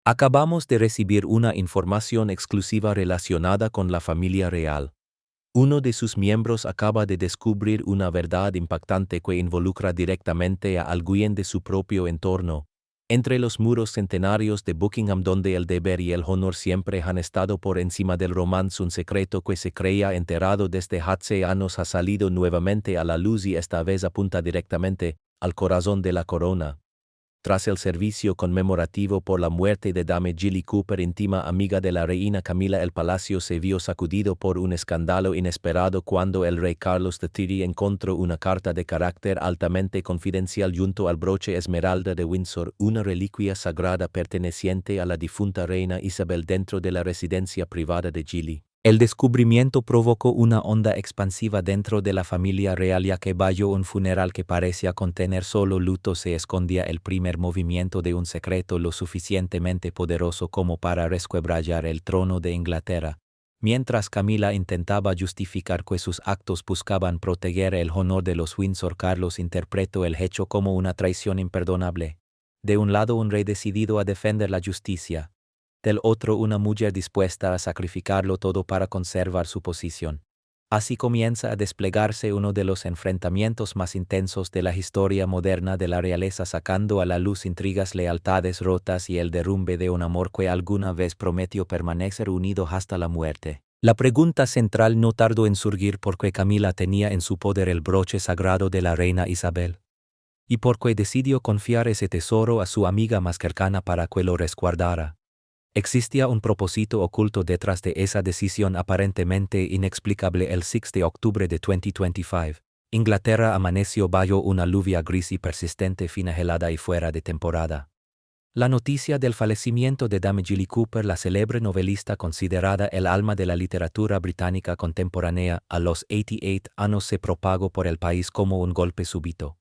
Acabamos de recibir una información exclusiva relacionada con la familia real. Uno de sus miembros acaba de descubrir una verdad impactante que involucra directamente a alguien de su propio entorno. Entre los muros centenarios de Buckingham, donde el deber y el honor siempre han estado por encima del romance, un secreto que se creía enterrado desde hace años ha salido nuevamente a la luz y esta vez apunta directamente al corazón de la corona. Tras el servicio conmemorativo por la muerte de Dame Jilly Cooper, íntima amiga de la reina Camila, el palacio se vio sacudido por un escándalo inesperado cuando el rey Carlos III encontró una carta de carácter altamente confidencial junto al broche esmeralda de Windsor, una reliquia sagrada perteneciente a la difunta reina Isabel, dentro de la residencia privada de Jilly. El descubrimiento provocó una onda expansiva dentro de la familia real, ya que bajo un funeral que parecía contener solo luto se escondía el primer movimiento de un secreto lo suficientemente poderoso como para resquebrajar el trono de Inglaterra. Mientras Camila intentaba justificar que sus actos buscaban proteger el honor de los Windsor, Carlos interpretó el hecho como una traición imperdonable. De un lado, un rey decidido a defender la justicia. Del otro, una mujer dispuesta a sacrificarlo todo para conservar su posición. Así comienza a desplegarse uno de los enfrentamientos más intensos de la historia moderna de la realeza, sacando a la luz intrigas, lealtades rotas y el derrumbe de un amor que alguna vez prometió permanecer unido hasta la muerte. La pregunta central no tardó en surgir: ¿por qué Camila tenía en su poder el broche sagrado de la reina Isabel? ¿Y por qué decidió confiar ese tesoro a su amiga más cercana para que lo resguardara? ¿Existía un propósito oculto detrás de esa decisión aparentemente inexplicable? El 6 de octubre de 2025, Inglaterra amaneció bajo una lluvia gris y persistente, fina, helada y fuera de temporada. La noticia del fallecimiento de Dame Jilly Cooper, la célebre novelista considerada el alma de la literatura británica contemporánea, a los 88 años se propagó por el país como un golpe súbito.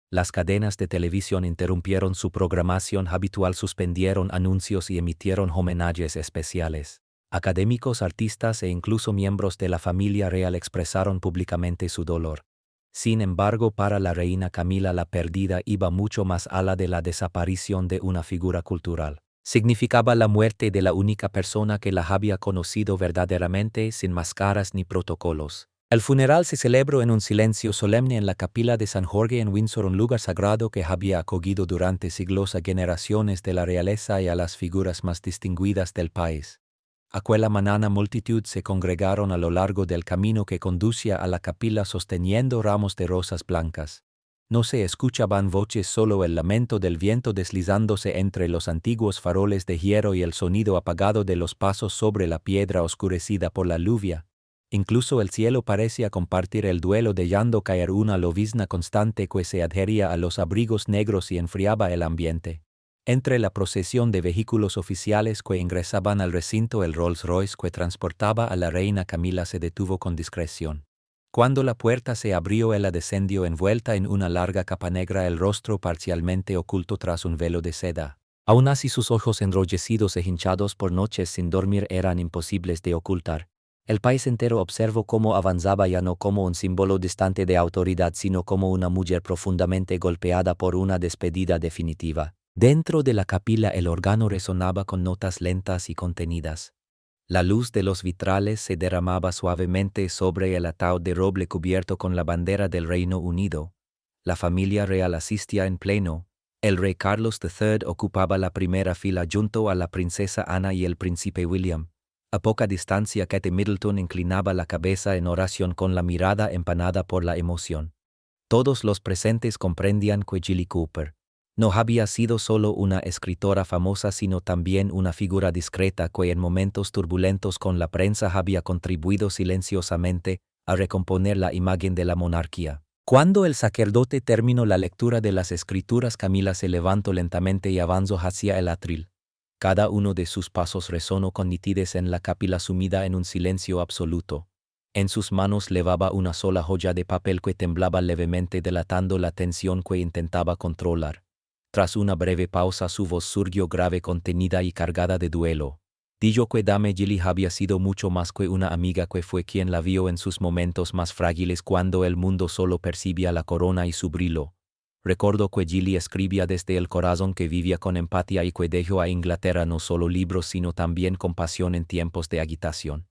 Las cadenas de televisión interrumpieron su programación habitual, suspendieron anuncios y emitieron homenajes especiales. Académicos, artistas e incluso miembros de la familia real expresaron públicamente su dolor. Sin embargo, para la reina Camila, la pérdida iba mucho más allá de la desaparición de una figura cultural. Significaba la muerte de la única persona que la había conocido verdaderamente, sin máscaras ni protocolos. El funeral se celebró en un silencio solemne en la capilla de San Jorge en Windsor, un lugar sagrado que había acogido durante siglos a generaciones de la realeza y a las figuras más distinguidas del país. Aquella mañana multitud se congregaron a lo largo del camino que conducía a la capilla sosteniendo ramos de rosas blancas. No se escuchaban voces, solo el lamento del viento deslizándose entre los antiguos faroles de hierro y el sonido apagado de los pasos sobre la piedra oscurecida por la lluvia. Incluso el cielo parecía compartir el duelo, dejando caer una llovizna constante que se adhería a los abrigos negros y enfriaba el ambiente. Entre la procesión de vehículos oficiales que ingresaban al recinto, el Rolls Royce que transportaba a la reina Camila se detuvo con discreción. Cuando la puerta se abrió, ella descendió envuelta en una larga capa negra, el rostro parcialmente oculto tras un velo de seda. Aún así, sus ojos enrojecidos e hinchados por noches sin dormir eran imposibles de ocultar. El país entero observó cómo avanzaba, ya no como un símbolo distante de autoridad, sino como una mujer profundamente golpeada por una despedida definitiva. Dentro de la capilla el órgano resonaba con notas lentas y contenidas. La luz de los vitrales se derramaba suavemente sobre el ataúd de roble cubierto con la bandera del Reino Unido. La familia real asistía en pleno. El rey Carlos III ocupaba la primera fila junto a la princesa Ana y el príncipe William. A poca distancia, Kate Middleton inclinaba la cabeza en oración con la mirada empanada por la emoción. Todos los presentes comprendían que Jilly Cooper no había sido solo una escritora famosa, sino también una figura discreta que en momentos turbulentos con la prensa había contribuido silenciosamente a recomponer la imagen de la monarquía. Cuando el sacerdote terminó la lectura de las escrituras, Camila se levantó lentamente y avanzó hacia el atril. Cada uno de sus pasos resonó con nitidez en la capilla sumida en un silencio absoluto. En sus manos llevaba una sola joya de papel que temblaba levemente, delatando la tensión que intentaba controlar. Tras una breve pausa, su voz surgió grave, contenida y cargada de duelo. Dijo que Dame Jilly había sido mucho más que una amiga, que fue quien la vio en sus momentos más frágiles, cuando el mundo solo percibía la corona y su brillo. Recuerdo que Gilly escribía desde el corazón que vivía con empatía y que dejó a Inglaterra no solo libros sino también compasión en tiempos de agitación.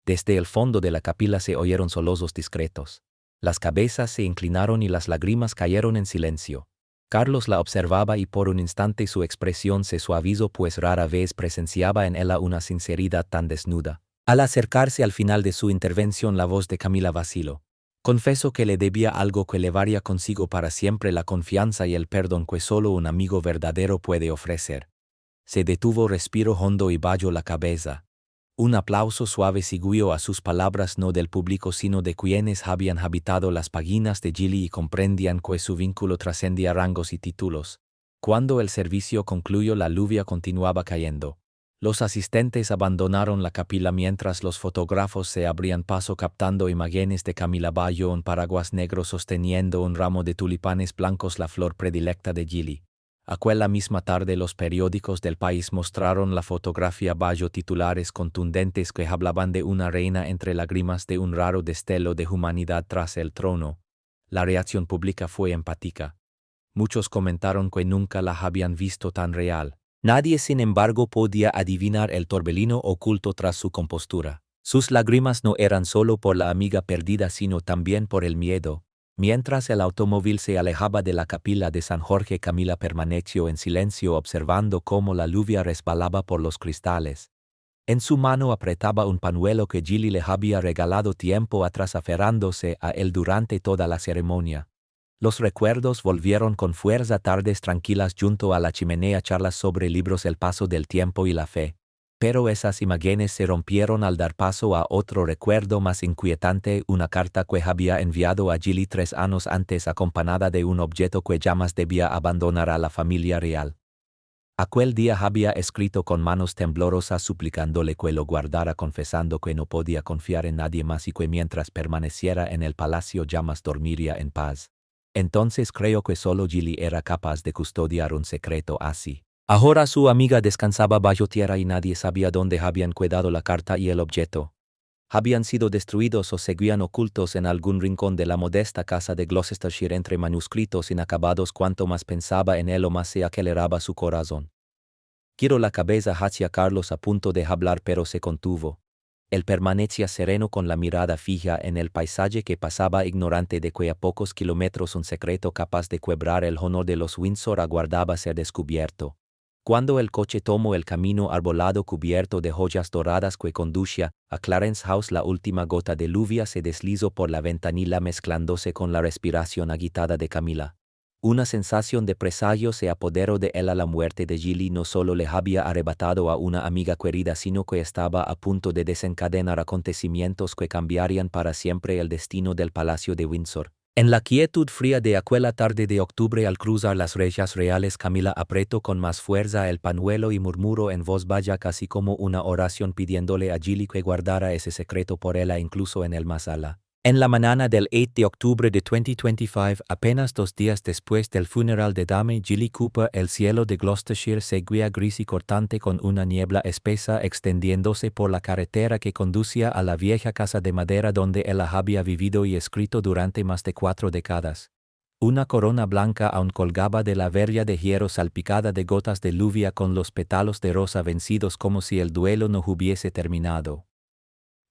Desde el fondo de la capilla se oyeron sollozos discretos. Las cabezas se inclinaron y las lágrimas cayeron en silencio. Carlos la observaba y por un instante su expresión se suavizó pues rara vez presenciaba en ella una sinceridad tan desnuda. Al acercarse al final de su intervención la voz de Camila vaciló. Confesó que le debía algo que llevaría consigo para siempre la confianza y el perdón que solo un amigo verdadero puede ofrecer. Se detuvo, respiró hondo y bajó la cabeza. Un aplauso suave siguió a sus palabras no del público sino de quienes habían habitado las páginas de Gilly y comprendían que su vínculo trascendía rangos y títulos. Cuando el servicio concluyó la lluvia continuaba cayendo. Los asistentes abandonaron la capilla mientras los fotógrafos se abrían paso captando imágenes de Camila bajo un paraguas negro sosteniendo un ramo de tulipanes blancos, la flor predilecta de Gilly. Aquella misma tarde los periódicos del país mostraron la fotografía bajo titulares contundentes que hablaban de una reina entre lágrimas de un raro destello de humanidad tras el trono. La reacción pública fue empática. Muchos comentaron que nunca la habían visto tan real. Nadie, sin embargo, podía adivinar el torbellino oculto tras su compostura. Sus lágrimas no eran solo por la amiga perdida sino también por el miedo. Mientras el automóvil se alejaba de la capilla de San Jorge, Camila permaneció en silencio observando cómo la lluvia resbalaba por los cristales. En su mano apretaba un pañuelo que Gilly le había regalado tiempo atrás aferrándose a él durante toda la ceremonia. Los recuerdos volvieron con fuerza, tardes tranquilas junto a la chimenea, charlas sobre libros, el paso del tiempo y la fe. Pero esas imágenes se rompieron al dar paso a otro recuerdo más inquietante, una carta que había enviado a Gilly 3 años antes acompañada de un objeto que jamás debía abandonar a la familia real. Aquel día había escrito con manos temblorosas suplicándole que lo guardara, confesando que no podía confiar en nadie más y que mientras permaneciera en el palacio jamás dormiría en paz. Entonces creo que solo Gilly era capaz de custodiar un secreto así. Ahora su amiga descansaba bajo tierra y nadie sabía dónde habían quedado la carta y el objeto. Habían sido destruidos o seguían ocultos en algún rincón de la modesta casa de Gloucestershire entre manuscritos inacabados. Cuanto más pensaba en él o más se aceleraba su corazón. Giró la cabeza hacia Carlos a punto de hablar pero se contuvo. Él permanecía sereno con la mirada fija en el paisaje que pasaba, ignorante de que a pocos kilómetros un secreto capaz de quebrar el honor de los Windsor aguardaba ser descubierto. Cuando el coche tomó el camino arbolado cubierto de joyas doradas que conducía a Clarence House, la última gota de lluvia se deslizó por la ventanilla mezclándose con la respiración agitada de Camila. Una sensación de presagio se apoderó de él. La muerte de Gilly no solo le había arrebatado a una amiga querida, sino que estaba a punto de desencadenar acontecimientos que cambiarían para siempre el destino del Palacio de Windsor. En la quietud fría de aquella tarde de octubre, al cruzar las rejas reales, Camila apretó con más fuerza el pañuelo y murmuró en voz baja, casi como una oración, pidiéndole a Gilly que guardara ese secreto por ella incluso en el más allá. En la mañana del 8 de octubre de 2025, apenas 2 días después del funeral de Dame Gilly Cooper, el cielo de Gloucestershire seguía gris y cortante con una niebla espesa extendiéndose por la carretera que conducía a la vieja casa de madera donde ella había vivido y escrito durante más de 4 décadas. Una corona blanca aún colgaba de la verja de hierro salpicada de gotas de lluvia con los pétalos de rosa vencidos como si el duelo no hubiese terminado.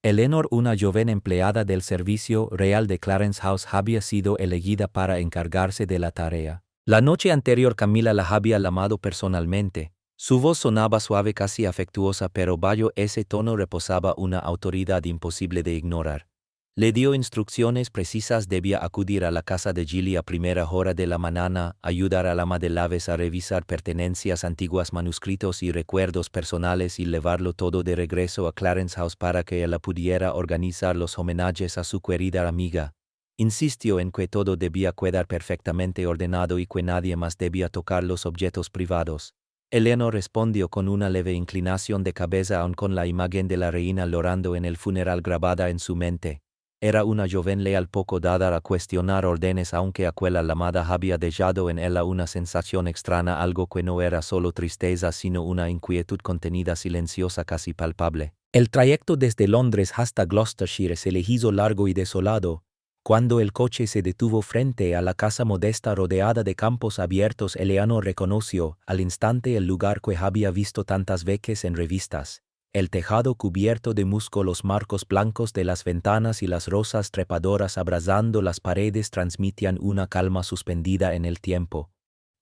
Eleanor, una joven empleada del servicio real de Clarence House, había sido elegida para encargarse de la tarea. La noche anterior Camila la había llamado personalmente. Su voz sonaba suave, casi afectuosa, pero bajo ese tono reposaba una autoridad imposible de ignorar. Le dio instrucciones precisas: debía acudir a la casa de Gilly a primera hora de la mañana, ayudar a la ama de llaves a revisar pertenencias antiguas, manuscritos y recuerdos personales y llevarlo todo de regreso a Clarence House para que ella pudiera organizar los homenajes a su querida amiga. Insistió en que todo debía quedar perfectamente ordenado y que nadie más debía tocar los objetos privados. Eleanor respondió con una leve inclinación de cabeza, aun con la imagen de la reina llorando en el funeral grabada en su mente. Era una joven leal, poco dada a cuestionar órdenes, aunque aquella llamada había dejado en ella una sensación extraña, algo que no era solo tristeza sino una inquietud contenida, silenciosa, casi palpable. El trayecto desde Londres hasta Gloucestershire se le hizo largo y desolado, Cuando el coche se detuvo frente a la casa modesta rodeada de campos abiertos, Eleanor reconoció al instante el lugar que había visto tantas veces en revistas. El tejado cubierto de musgo, los marcos blancos de las ventanas y las rosas trepadoras abrazando las paredes transmitían una calma suspendida en el tiempo.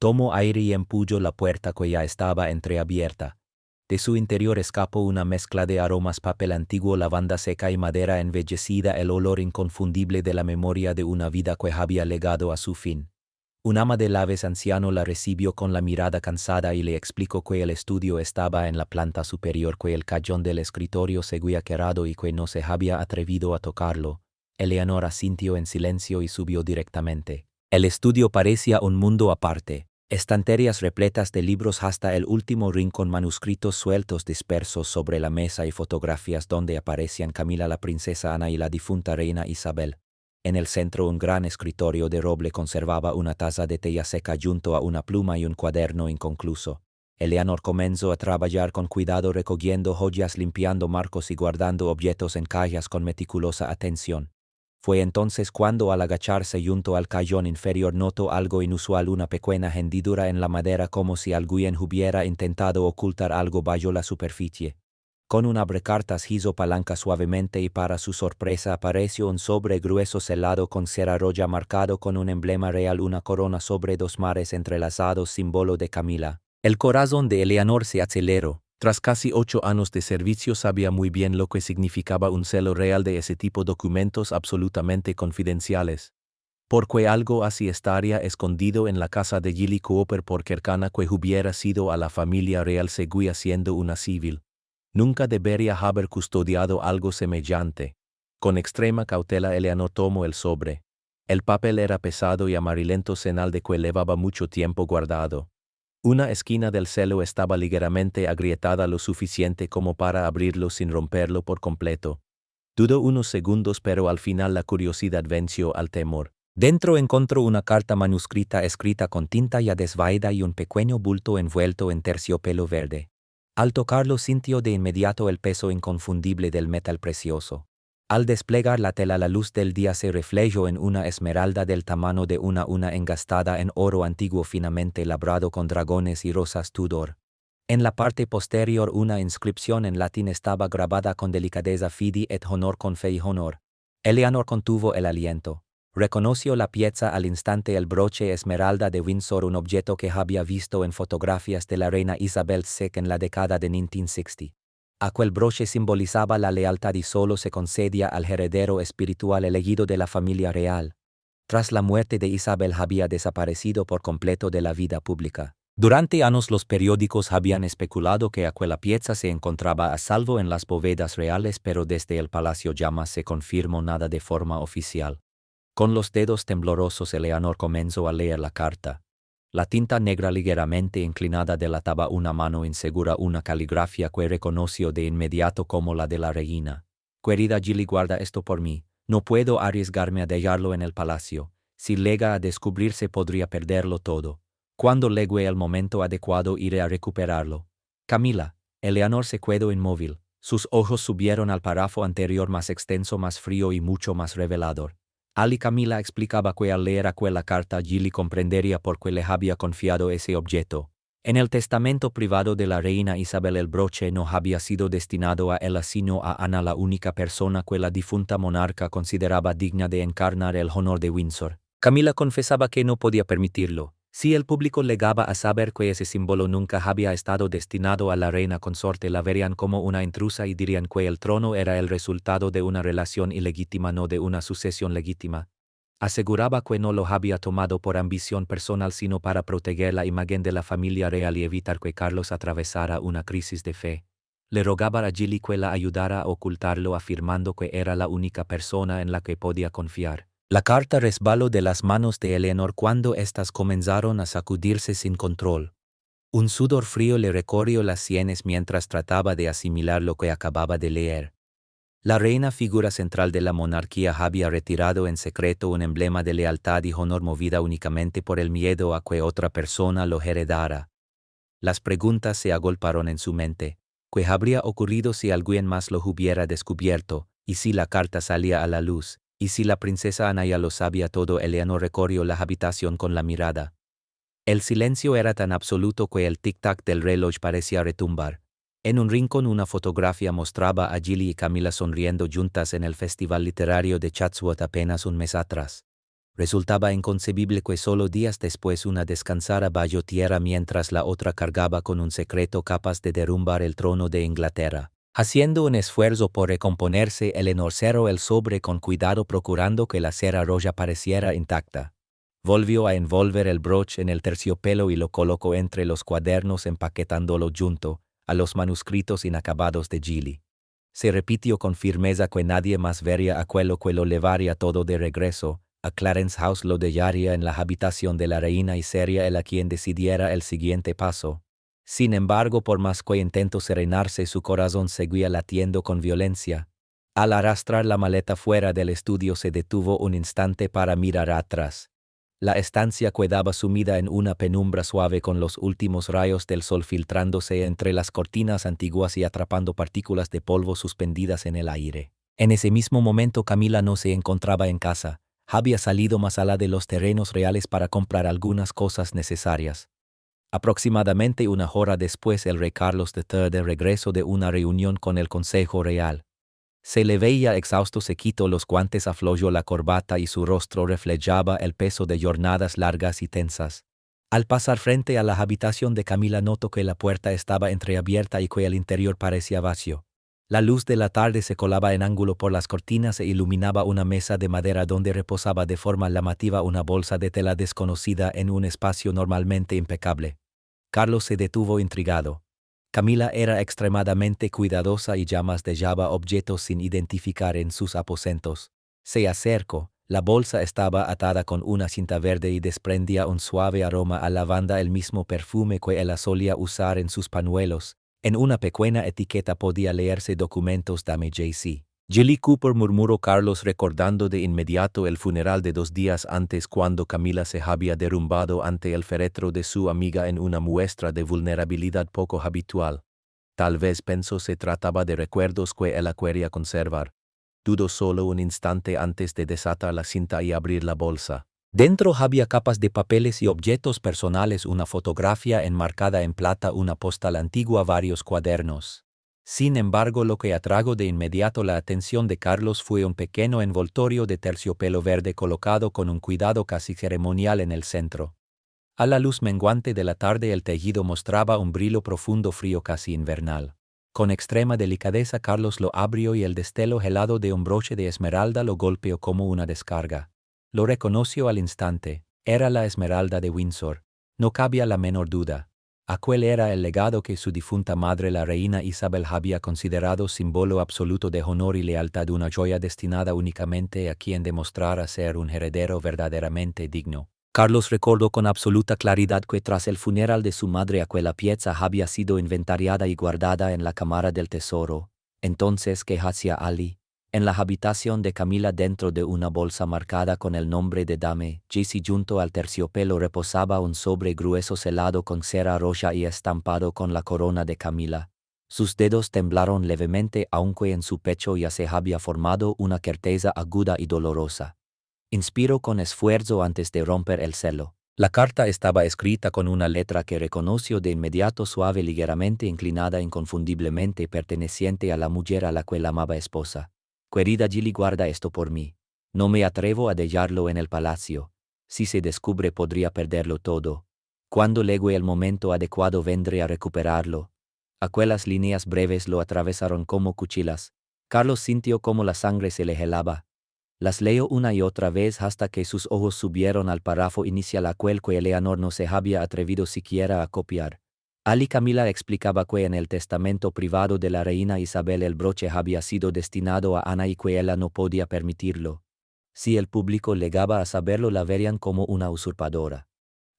Tomó aire y empujó la puerta que ya estaba entreabierta. De su interior escapó una mezcla de aromas: papel antiguo, lavanda seca y madera envejecida, el olor inconfundible de la memoria de una vida que había llegado a su fin. Un ama de llaves anciano la recibió con la mirada cansada y le explicó que el estudio estaba en la planta superior, que el cajón del escritorio seguía cerrado y que no se había atrevido a tocarlo. Eleanor asintió en silencio y subió directamente. El estudio parecía un mundo aparte. Estanterías repletas de libros hasta el último rincón, manuscritos sueltos dispersos sobre la mesa y fotografías donde aparecían Camila, la princesa Ana y la difunta reina Isabel. En el centro, un gran escritorio de roble conservaba una taza de té ya seca junto a una pluma y un cuaderno inconcluso. Eleanor comenzó a trabajar con cuidado, recogiendo joyas, limpiando marcos y guardando objetos en cajas con meticulosa atención. Fue entonces cuando, al agacharse junto al cajón inferior, notó algo inusual: una pequeña hendidura en la madera, como si alguien hubiera intentado ocultar algo bajo la superficie. Con un abrecartas hizo palanca suavemente y, para su sorpresa, apareció un sobre grueso selado con cera roja marcado con un emblema real, una corona sobre dos mares entrelazados, símbolo de Camila. El corazón de Eleanor se aceleró. Tras casi 8 años de servicio sabía muy bien lo que significaba un celo real de ese tipo: documentos absolutamente confidenciales. Porque algo así estaría escondido en la casa de Gilly Cooper, por cercana que hubiera sido a la familia real, seguía siendo una civil. Nunca debería haber custodiado algo semejante. Con extrema cautela Eleanor tomó el sobre. El papel era pesado y amarillento, señal de que llevaba mucho tiempo guardado. Una esquina del celo estaba ligeramente agrietada, lo suficiente como para abrirlo sin romperlo por completo. Dudó unos segundos, pero al final la curiosidad venció al temor. Dentro encontró una carta manuscrita escrita con tinta ya desvaída y un pequeño bulto envuelto en terciopelo verde. Al tocarlo sintió de inmediato el peso inconfundible del metal precioso. Al desplegar la tela, la luz del día se reflejó en una esmeralda del tamaño de una engastada en oro antiguo finamente labrado con dragones y rosas Tudor. En la parte posterior, una inscripción en latín estaba grabada con delicadeza: Fidi et honor, con fe y honor. Eleanor contuvo el aliento. Reconoció la pieza al instante: el broche esmeralda de Windsor, un objeto que había visto en fotografías de la reina Isabel II en la década de 1960. Aquel broche simbolizaba la lealtad y solo se concedía al heredero espiritual elegido de la familia real. Tras la muerte de Isabel había desaparecido por completo de la vida pública. Durante años los periódicos habían especulado que aquella pieza se encontraba a salvo en las bóvedas reales, pero desde el palacio jamás se confirmó nada de forma oficial. Con los dedos temblorosos Eleanor comenzó a leer la carta. La tinta negra ligeramente inclinada delataba una mano insegura, una caligrafía que reconoció de inmediato como la de la reina. Querida Gilly, guarda esto por mí. No puedo arriesgarme a dejarlo en el palacio. Si llega a descubrirse podría perderlo todo. Cuando llegue el momento adecuado iré a recuperarlo. Camila. Eleanor se quedó inmóvil. Sus ojos subieron al párrafo anterior, más extenso, más frío y mucho más revelador. Ali Camila explicaba que al leer aquella carta Gilly comprendería por qué le había confiado ese objeto. En el testamento privado de la reina Isabel el broche no había sido destinado a ella sino a Ana, la única persona que la difunta monarca consideraba digna de encarnar el honor de Windsor. Camila confesaba que no podía permitirlo. Si el público llegaba a saber que ese símbolo nunca había estado destinado a la reina consorte, la verían como una intrusa y dirían que el trono era el resultado de una relación ilegítima, no de una sucesión legítima. Aseguraba que no lo había tomado por ambición personal, sino para proteger la imagen de la familia real y evitar que Carlos atravesara una crisis de fe. Le rogaba a Gilly que la ayudara a ocultarlo, afirmando que era la única persona en la que podía confiar. La carta resbaló de las manos de Eleanor cuando éstas comenzaron a sacudirse sin control. Un sudor frío le recorrió las sienes mientras trataba de asimilar lo que acababa de leer. La reina, figura central de la monarquía, había retirado en secreto un emblema de lealtad y honor, movida únicamente por el miedo a que otra persona lo heredara. Las preguntas se agolparon en su mente. ¿Qué habría ocurrido si alguien más lo hubiera descubierto? ¿Y si la carta salía a la luz? Y si la princesa Ana ya lo sabía todo, Eleanor recorrió la habitación con la mirada. El silencio era tan absoluto que el tic-tac del reloj parecía retumbar. En un rincón una fotografía mostraba a Gilly y Camila sonriendo juntas en el Festival Literario de Chatsworth apenas un mes atrás. Resultaba inconcebible que solo días después una descansara bajo tierra mientras la otra cargaba con un secreto capaz de derrumbar el trono de Inglaterra. Haciendo un esfuerzo por recomponerse, Eleanor cerró el sobre con cuidado procurando que la cera roja pareciera intacta. Volvió a envolver el broche en el terciopelo y lo colocó entre los cuadernos empaquetándolo junto a los manuscritos inacabados de Gilly. Se repitió con firmeza que nadie más vería aquello que lo llevaría todo de regreso. A Clarence House lo dejaría en la habitación de la reina y sería él a quien decidiera el siguiente paso. Sin embargo, por más que intentó serenarse, su corazón seguía latiendo con violencia. Al arrastrar la maleta fuera del estudio se detuvo un instante para mirar atrás. La estancia quedaba sumida en una penumbra suave con los últimos rayos del sol filtrándose entre las cortinas antiguas y atrapando partículas de polvo suspendidas en el aire. En ese mismo momento Camila no se encontraba en casa. Había salido más allá de los terrenos reales para comprar algunas cosas necesarias. Aproximadamente una hora después el rey Carlos III regresó de una reunión con el Consejo Real. Se le veía exhausto, se quitó los guantes, aflojó la corbata y su rostro reflejaba el peso de jornadas largas y tensas. Al pasar frente a la habitación de Camila notó que la puerta estaba entreabierta y que el interior parecía vacío. La luz de la tarde se colaba en ángulo por las cortinas e iluminaba una mesa de madera donde reposaba de forma llamativa una bolsa de tela desconocida en un espacio normalmente impecable. Carlos se detuvo intrigado. Camila era extremadamente cuidadosa y jamás dejaba objetos sin identificar en sus aposentos. Se acercó. La bolsa estaba atada con una cinta verde y desprendía un suave aroma a lavanda, el mismo perfume que ella solía usar en sus pañuelos. En una pequeña etiqueta podía leerse documentos Dame J.C. Gilly Cooper, murmuró Carlos recordando de inmediato el funeral de 2 días antes cuando Camila se había derrumbado ante el féretro de su amiga en una muestra de vulnerabilidad poco habitual. Tal vez pensó se trataba de recuerdos que él quería conservar. Dudó solo un instante antes de desatar la cinta y abrir la bolsa. Dentro había capas de papeles y objetos personales, una fotografía enmarcada en plata, una postal antigua, varios cuadernos. Sin embargo, lo que atrajo de inmediato la atención de Carlos fue un pequeño envoltorio de terciopelo verde colocado con un cuidado casi ceremonial en el centro. A la luz menguante de la tarde el tejido mostraba un brillo profundo, frío, casi invernal. Con extrema delicadeza Carlos lo abrió y el destello helado de un broche de esmeralda lo golpeó como una descarga. Lo reconoció al instante. Era la esmeralda de Windsor. No cabía la menor duda. Aquel era el legado que su difunta madre, la reina Isabel, había considerado símbolo absoluto de honor y lealtad, una joya destinada únicamente a quien demostrara ser un heredero verdaderamente digno. Carlos recordó con absoluta claridad que tras el funeral de su madre aquella pieza había sido inventariada y guardada en la cámara del tesoro. Entonces, ¿qué hacía allí? En la habitación de Camila, dentro de una bolsa marcada con el nombre de Dame J.C. junto al terciopelo reposaba un sobre grueso selado con cera roja y estampado con la corona de Camila. Sus dedos temblaron levemente, aunque en su pecho ya se había formado una certeza aguda y dolorosa. Inspiró con esfuerzo antes de romper el celo. La carta estaba escrita con una letra que reconoció de inmediato, suave, ligeramente inclinada, inconfundiblemente perteneciente a la mujer a la que la amaba esposa. Querida Gilly, guarda esto por mí. No me atrevo a dejarlo en el palacio. Si se descubre podría perderlo todo. Cuando llegue el momento adecuado vendré a recuperarlo. Aquellas líneas breves lo atravesaron como cuchillas. Carlos sintió cómo la sangre se le helaba. Las leyó una y otra vez hasta que sus ojos subieron al párrafo inicial, aquel que Eleanor no se había atrevido siquiera a copiar. Ali Camila explicaba que en el testamento privado de la reina Isabel el broche había sido destinado a Ana y que ella no podía permitirlo. Si el público llegaba a saberlo, la verían como una usurpadora.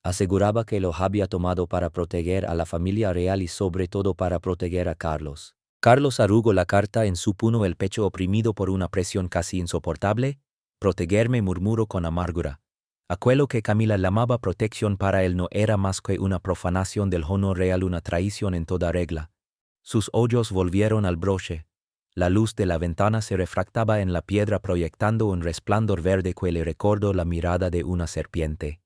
Aseguraba que lo había tomado para proteger a la familia real y sobre todo para proteger a Carlos. Carlos arrugó la carta en su puño, el pecho oprimido por una presión casi insoportable. Protegerme, murmuró con amargura. Aquello que Camila llamaba protección para él no era más que una profanación del honor real, una traición en toda regla. Sus ojos volvieron al broche. La luz de la ventana se refractaba en la piedra proyectando un resplandor verde que le recordó la mirada de una serpiente.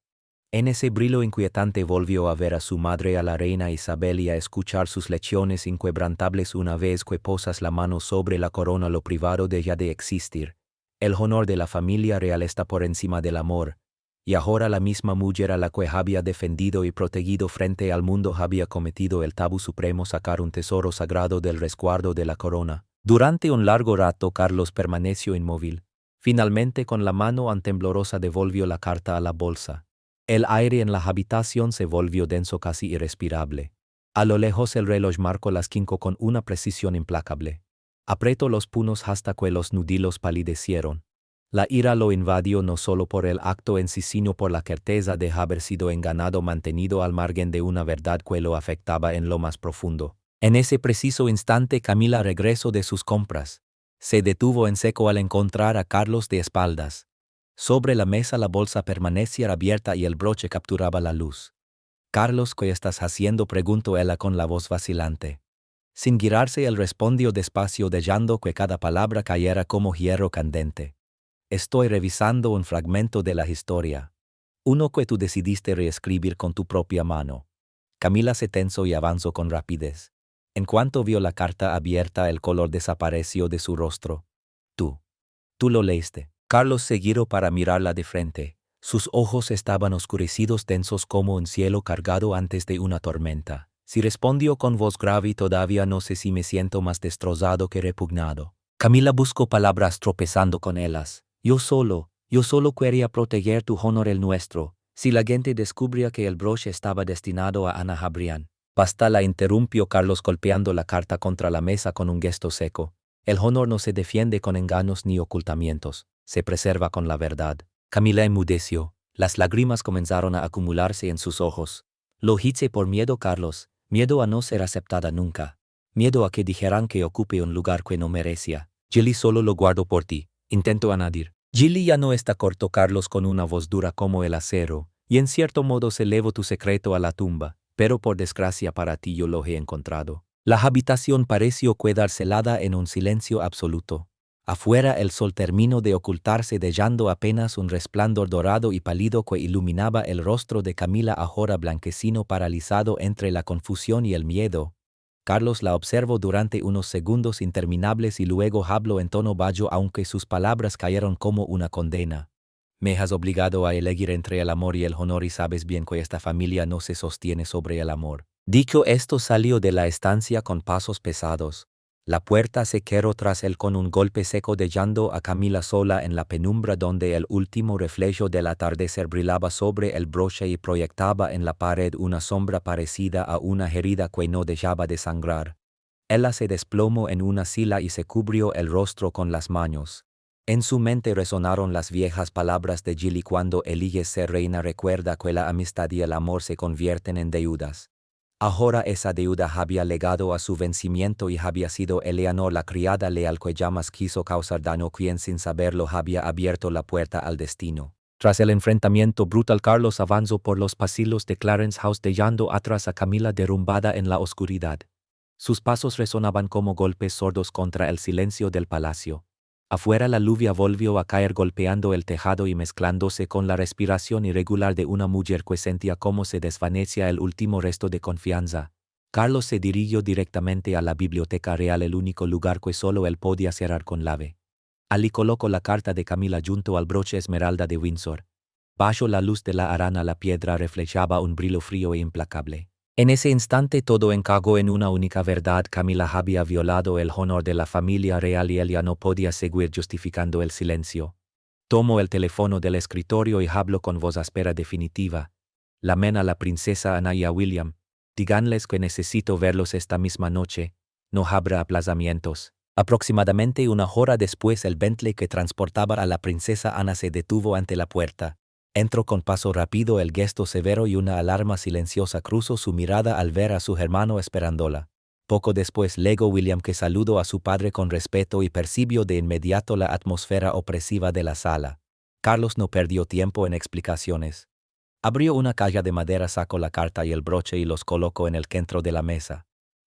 En ese brillo inquietante volvió a ver a su madre, a la reina Isabel, y a escuchar sus lecciones inquebrantables una vez que posas la mano sobre la corona. Lo privado deja de existir. El honor de la familia real está por encima del amor. Y ahora la misma mujer a la que había defendido y protegido frente al mundo había cometido el tabú supremo: sacar un tesoro sagrado del resguardo de la corona. Durante un largo rato Carlos permaneció inmóvil. Finalmente, con la mano temblorosa, devolvió la carta a la bolsa. El aire en la habitación se volvió denso, casi irrespirable. A lo lejos el reloj marcó las 5 con una precisión implacable. Apretó los puños hasta que los nudillos palidecieron. La ira lo invadió no solo por el acto en sí, sino por la certeza de haber sido engañado, mantenido al margen de una verdad que lo afectaba en lo más profundo. En ese preciso instante Camila regresó de sus compras. Se detuvo en seco al encontrar a Carlos de espaldas. Sobre la mesa la bolsa permanecía abierta y el broche capturaba la luz. «Carlos, ¿qué estás haciendo?», preguntó ella con la voz vacilante. Sin girarse, él respondió despacio, dejando que cada palabra cayera como hierro candente. «Estoy revisando un fragmento de la historia. Uno que tú decidiste reescribir con tu propia mano». Camila se tensó y avanzó con rapidez. En cuanto vio la carta abierta, el color desapareció de su rostro. Tú lo leíste». Carlos se giró para mirarla de frente. Sus ojos estaban oscurecidos, densos como un cielo cargado antes de una tormenta. Sí, respondió con voz grave: «Todavía no sé si me siento más destrozado que repugnado». Camila buscó palabras, tropezando con ellas. Yo solo quería proteger tu honor, el nuestro. Si la gente descubría que el broche estaba destinado a Ana Jabrián». «Basta», la interrumpió Carlos, golpeando la carta contra la mesa con un gesto seco. «El honor no se defiende con engaños ni ocultamientos. Se preserva con la verdad». Camila enmudeció. Las lágrimas comenzaron a acumularse en sus ojos. «Lo hice por miedo, Carlos. Miedo a no ser aceptada nunca. Miedo a que dijeran que ocupe un lugar que no merecía. Gilly solo lo guardo por ti», intentó añadir. «Gilly ya no está», cortó Carlos con una voz dura como el acero. «Y en cierto modo se llevó tu secreto a la tumba, pero por desgracia para ti yo lo he encontrado». La habitación pareció quedar celada en un silencio absoluto. Afuera el sol terminó de ocultarse, dejando apenas un resplandor dorado y pálido que iluminaba el rostro de Camila, ahora blanquecino, paralizado entre la confusión y el miedo. Carlos la observó durante unos segundos interminables y luego habló en tono bajo, aunque sus palabras cayeron como una condena. «Me has obligado a elegir entre el amor y el honor, y sabes bien que esta familia no se sostiene sobre el amor». Dicho esto, salió de la estancia con pasos pesados. La puerta se cerró tras él con un golpe seco, dejando a Camila sola en la penumbra, donde el último reflejo del atardecer brillaba sobre el broche y proyectaba en la pared una sombra parecida a una herida que no dejaba de sangrar. Ella se desplomó en una silla y se cubrió el rostro con las manos. En su mente resonaron las viejas palabras de Gilly cuando eliges ser reina: «Recuerda que la amistad y el amor se convierten en deudas». Ahora esa deuda había llegado a su vencimiento y había sido Eleanor, la criada leal que jamás quiso causar daño, quien sin saberlo había abierto la puerta al destino. Tras el enfrentamiento brutal, Carlos avanzó por los pasillos de Clarence House, dejando atrás a Camila derrumbada en la oscuridad. Sus pasos resonaban como golpes sordos contra el silencio del palacio. Afuera la lluvia volvió a caer, golpeando el tejado y mezclándose con la respiración irregular de una mujer que sentía cómo se desvanecía el último resto de confianza. Carlos se dirigió directamente a la biblioteca real, el único lugar que solo él podía cerrar con llave. Allí colocó la carta de Camila junto al broche esmeralda de Windsor. Bajo la luz de la arana, la piedra reflejaba un brillo frío e implacable. En ese instante todo encajó en una única verdad: Camila había violado el honor de la familia real y él ya no podía seguir justificando el silencio. Tomó el teléfono del escritorio y habló con voz áspera definitiva. «Llamen a la princesa Ana y a William. Díganles que necesito verlos esta misma noche. No habrá aplazamientos». Aproximadamente una hora después, el Bentley que transportaba a la princesa Ana se detuvo ante la puerta. Entró con paso rápido, el gesto severo y una alarma silenciosa cruzó su mirada al ver a su hermano esperándola. Poco después llegó William, que saludó a su padre con respeto y percibió de inmediato la atmósfera opresiva de la sala. Carlos no perdió tiempo en explicaciones. Abrió una caja de madera, sacó la carta y el broche y los colocó en el centro de la mesa.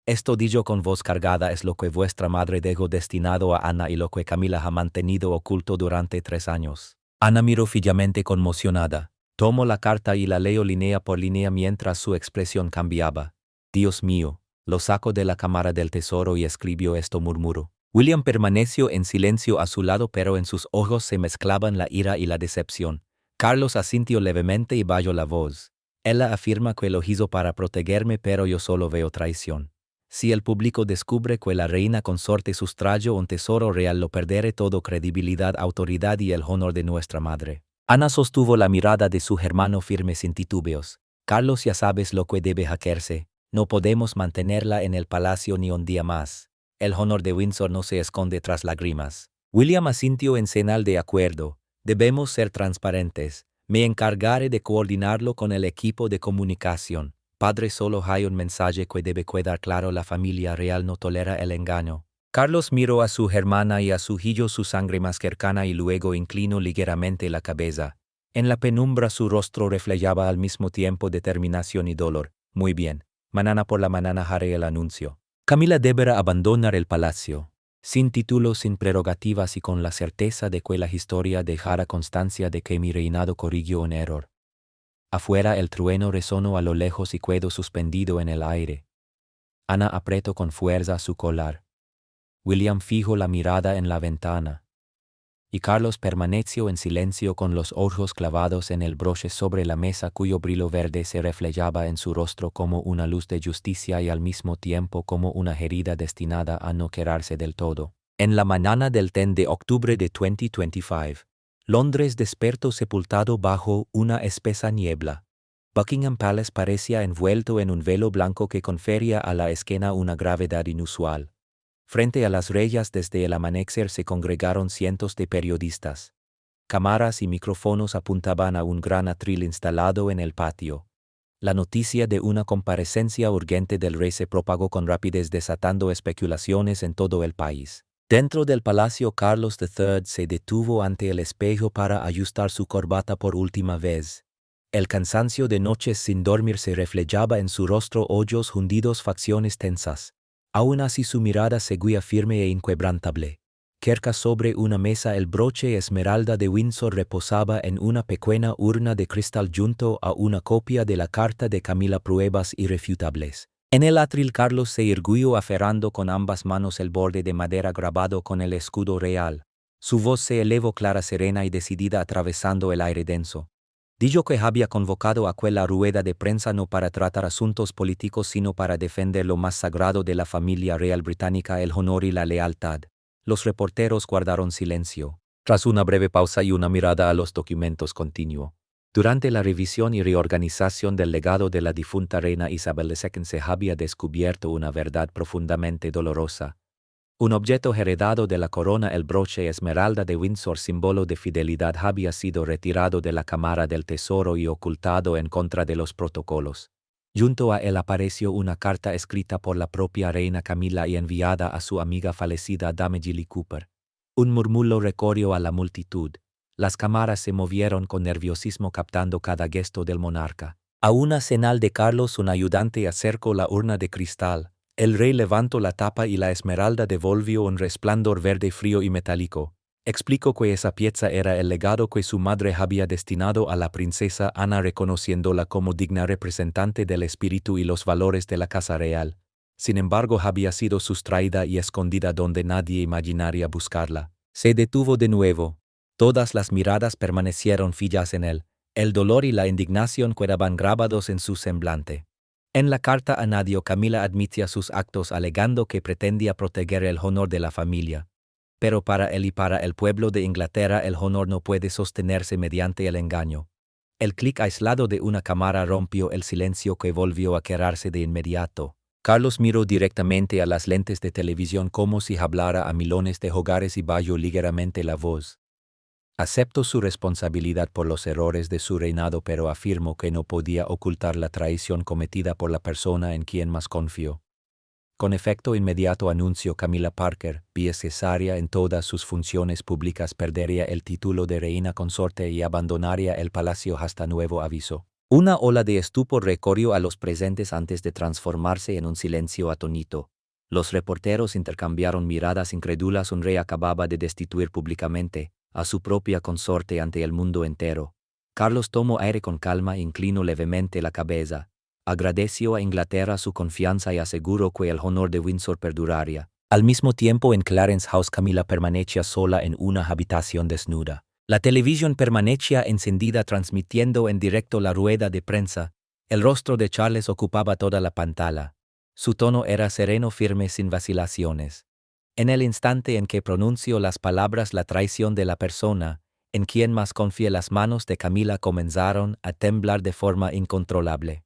Esto dicho con voz cargada es lo que vuestra madre dejó destinado a Ana y lo que Camila ha mantenido oculto durante 3 años. Ana miró fijamente conmocionada. Tomo la carta y la leo línea por línea mientras su expresión cambiaba. Dios mío, lo saco de la cámara del tesoro y escribió esto, murmuró. William permaneció en silencio a su lado, pero en sus ojos se mezclaban la ira y la decepción. Carlos asintió levemente y bajó la voz. Ella afirma que lo hizo para protegerme, pero yo solo veo traición. Si el público descubre que la reina consorte sustrayó un tesoro real, lo perderé todo: credibilidad, autoridad y el honor de nuestra madre. Ana sostuvo la mirada de su hermano firme sin titubeos. Carlos, ya sabes lo que debe hacerse. No podemos mantenerla en el palacio ni un día más. El honor de Windsor no se esconde tras lágrimas. William asintió en señal de acuerdo. Debemos ser transparentes. Me encargaré de coordinarlo con el equipo de comunicación. Padre, solo hay un mensaje que debe quedar claro: la familia real no tolera el engaño. Carlos miró a su hermana y a su hijo, su sangre más cercana, y luego inclinó ligeramente la cabeza. En la penumbra su rostro reflejaba al mismo tiempo determinación y dolor. Muy bien, mañana por la mañana haré el anuncio. Camila deberá abandonar el palacio, sin títulos, sin prerrogativas y con la certeza de que la historia dejará constancia de que mi reinado corrigió un error. Afuera el trueno resonó a lo lejos y quedó suspendido en el aire. Ana apretó con fuerza su colar. William fijó la mirada en la ventana. Y Carlos permaneció en silencio con los ojos clavados en el broche sobre la mesa, cuyo brillo verde se reflejaba en su rostro como una luz de justicia y al mismo tiempo como una herida destinada a no curarse del todo. En la mañana del 10 de octubre de 2025, Londres despertó sepultado bajo una espesa niebla. Buckingham Palace parecía envuelto en un velo blanco que confería a la escena una gravedad inusual. Frente a las rejas desde el amanecer se congregaron cientos de periodistas. Cámaras y micrófonos apuntaban a un gran atril instalado en el patio. La noticia de una comparecencia urgente del rey se propagó con rapidez, desatando especulaciones en todo el país. Dentro del palacio, Carlos III se detuvo ante el espejo para ajustar su corbata por última vez. El cansancio de noches sin dormir se reflejaba en su rostro, ojos hundidos, facciones tensas. Aún así su mirada seguía firme e inquebrantable. Cerca sobre una mesa el broche esmeralda de Windsor reposaba en una pequeña urna de cristal junto a una copia de la carta de Camila, pruebas irrefutables. En el atril Carlos se irguió aferrando con ambas manos el borde de madera grabado con el escudo real. Su voz se elevó clara, serena y decidida, atravesando el aire denso. Dijo que había convocado aquella rueda de prensa no para tratar asuntos políticos, sino para defender lo más sagrado de la familia real británica: el honor y la lealtad. Los reporteros guardaron silencio. Tras una breve pausa y una mirada a los documentos, continuó. Durante la revisión y reorganización del legado de la difunta reina Isabel II se había descubierto una verdad profundamente dolorosa. Un objeto heredado de la corona, el broche esmeralda de Windsor, símbolo de fidelidad, había sido retirado de la cámara del tesoro y ocultado en contra de los protocolos. Junto a él apareció una carta escrita por la propia reina Camila y enviada a su amiga fallecida Dame Gilly Cooper. Un murmullo recorrió a la multitud. Las cámaras se movieron con nerviosismo, captando cada gesto del monarca. A una señal de Carlos, un ayudante acercó la urna de cristal. El rey levantó la tapa y la esmeralda devolvió un resplandor verde frío y metálico. Explicó que esa pieza era el legado que su madre había destinado a la princesa Ana, reconociéndola como digna representante del espíritu y los valores de la casa real. Sin embargo, había sido sustraída y escondida donde nadie imaginaría buscarla. Se detuvo de nuevo. Todas las miradas permanecieron fijas en él. El dolor y la indignación quedaban grabados en su semblante. En la carta a Nadio, Camila admitía sus actos, alegando que pretendía proteger el honor de la familia. Pero para él y para el pueblo de Inglaterra el honor no puede sostenerse mediante el engaño. El clic aislado de una cámara rompió el silencio, que volvió a quedarse de inmediato. Carlos miró directamente a las lentes de televisión como si hablara a millones de hogares y bajó ligeramente la voz. Aceptó su responsabilidad por los errores de su reinado, pero afirmó que no podía ocultar la traición cometida por la persona en quien más confió. Con efecto inmediato anunció: Camila Parker, vía cesárea en todas sus funciones públicas, perdería el título de reina consorte y abandonaría el palacio hasta nuevo aviso. Una ola de estupor recorrió a los presentes antes de transformarse en un silencio atónito. Los reporteros intercambiaron miradas incrédulas. Un rey acababa de destituir públicamente a su propia consorte ante el mundo entero. Carlos tomó aire con calma e inclinó levemente la cabeza. Agradeció a Inglaterra su confianza y aseguró que el honor de Windsor perduraría. Al mismo tiempo, en Clarence House, Camila permanecía sola en una habitación desnuda. La televisión permanecía encendida transmitiendo en directo la rueda de prensa. El rostro de Charles ocupaba toda la pantalla. Su tono era sereno, firme, sin vacilaciones. En el instante en que pronunció las palabras "la traición de la persona", en quien más confía, las manos de Camila comenzaron a temblar de forma incontrolable.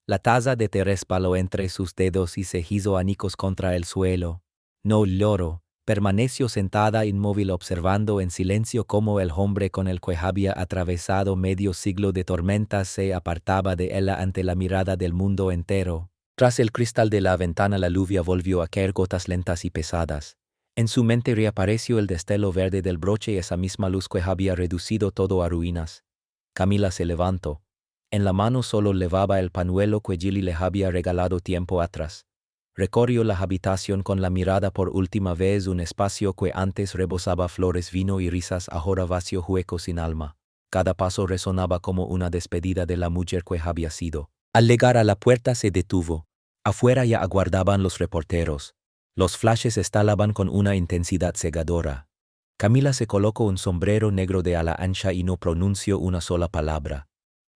La taza de té resbaló entre sus dedos y se hizo añicos contra el suelo. No lloró. Permaneció sentada inmóvil observando en silencio cómo el hombre con el que había atravesado medio siglo de tormentas se apartaba de ella ante la mirada del mundo entero. Tras el cristal de la ventana la lluvia volvió a caer gotas lentas y pesadas. En su mente reapareció el destello verde del broche, esa misma luz que había reducido todo a ruinas. Camila se levantó. En la mano solo llevaba el pañuelo que Gilly le había regalado tiempo atrás. Recorrió la habitación con la mirada por última vez. Un espacio que antes rebosaba flores, vino y risas, ahora vacío, hueco, sin alma. Cada paso resonaba como una despedida de la mujer que había sido. Al llegar a la puerta se detuvo. Afuera ya aguardaban los reporteros. Los flashes estallaban con una intensidad cegadora. Camila se colocó un sombrero negro de ala ancha y no pronunció una sola palabra.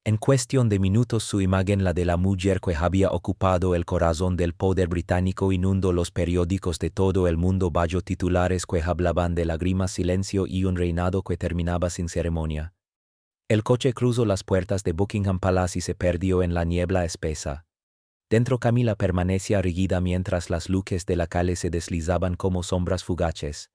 En cuestión de minutos su imagen, la de la mujer que había ocupado el corazón del poder británico, inundó los periódicos de todo el mundo bajo titulares que hablaban de lágrimas, silencio y un reinado que terminaba sin ceremonia. El coche cruzó las puertas de Buckingham Palace y se perdió en la niebla espesa. Dentro Camila permanecía rígida mientras las luces de la calle se deslizaban como sombras fugaces.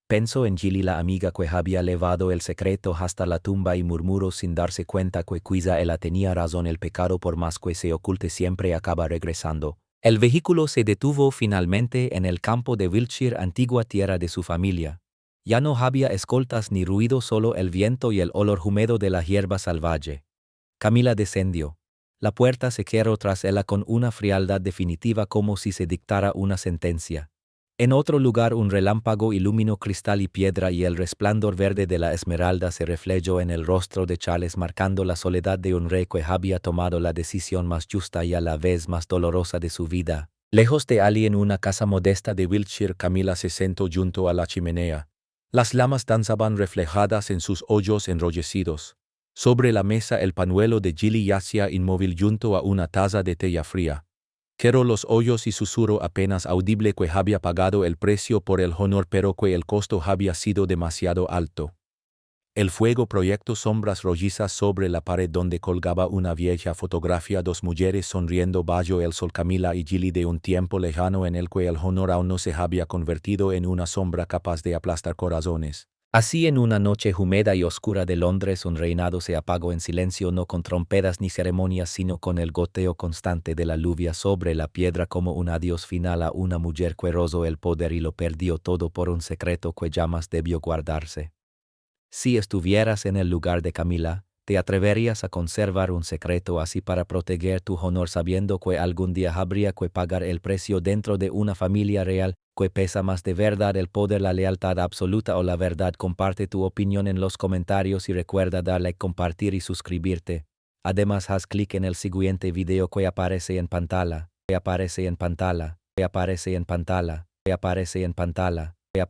Pensó en Gilly, la amiga que había llevado el secreto hasta la tumba, y murmuró sin darse cuenta que quizá ella tenía razón. El pecado, por más que se oculte, siempre acaba regresando. El vehículo se detuvo finalmente en el campo de Wiltshire, antigua tierra de su familia. Ya no había escoltas ni ruido, solo el viento y el olor húmedo de la hierba salvaje. Camila descendió. La puerta se cerró tras ella con una frialdad definitiva, como si se dictara una sentencia. En otro lugar un relámpago iluminó cristal y piedra, y el resplandor verde de la esmeralda se reflejó en el rostro de Charles, marcando la soledad de un rey que había tomado la decisión más justa y a la vez más dolorosa de su vida. Lejos de allí, en una casa modesta de Wiltshire, Camila se sentó junto a la chimenea. Las llamas danzaban reflejadas en sus hoyos enrollecidos. Sobre la mesa el pañuelo de Gilly yacía inmóvil junto a una taza de té ya fría. Cerró los ojos y susurró apenas audible que había pagado el precio por el honor, pero que el costo había sido demasiado alto. El fuego proyectó sombras rojizas sobre la pared donde colgaba una vieja fotografía, dos mujeres sonriendo bajo el sol, Camila y Gilly, de un tiempo lejano en el que el honor aún no se había convertido en una sombra capaz de aplastar corazones. Así, en una noche húmeda y oscura de Londres, un reinado se apagó en silencio, no con trompetas ni ceremonias, sino con el goteo constante de la lluvia sobre la piedra, como un adiós final a una mujer que rozó el poder y lo perdió todo por un secreto que jamás debió guardarse. Si estuvieras en el lugar de Camila, ¿te atreverías a conservar un secreto así para proteger tu honor, sabiendo que algún día habría que pagar el precio dentro de una familia real? ¿Que pesa más de verdad el poder, la lealtad absoluta o la verdad? Comparte tu opinión en los comentarios y recuerda darle compartir y suscribirte. Además, haz clic en el siguiente video que aparece en pantalla, que aparece en pantalla, que aparece en pantalla, que aparece en pantalla.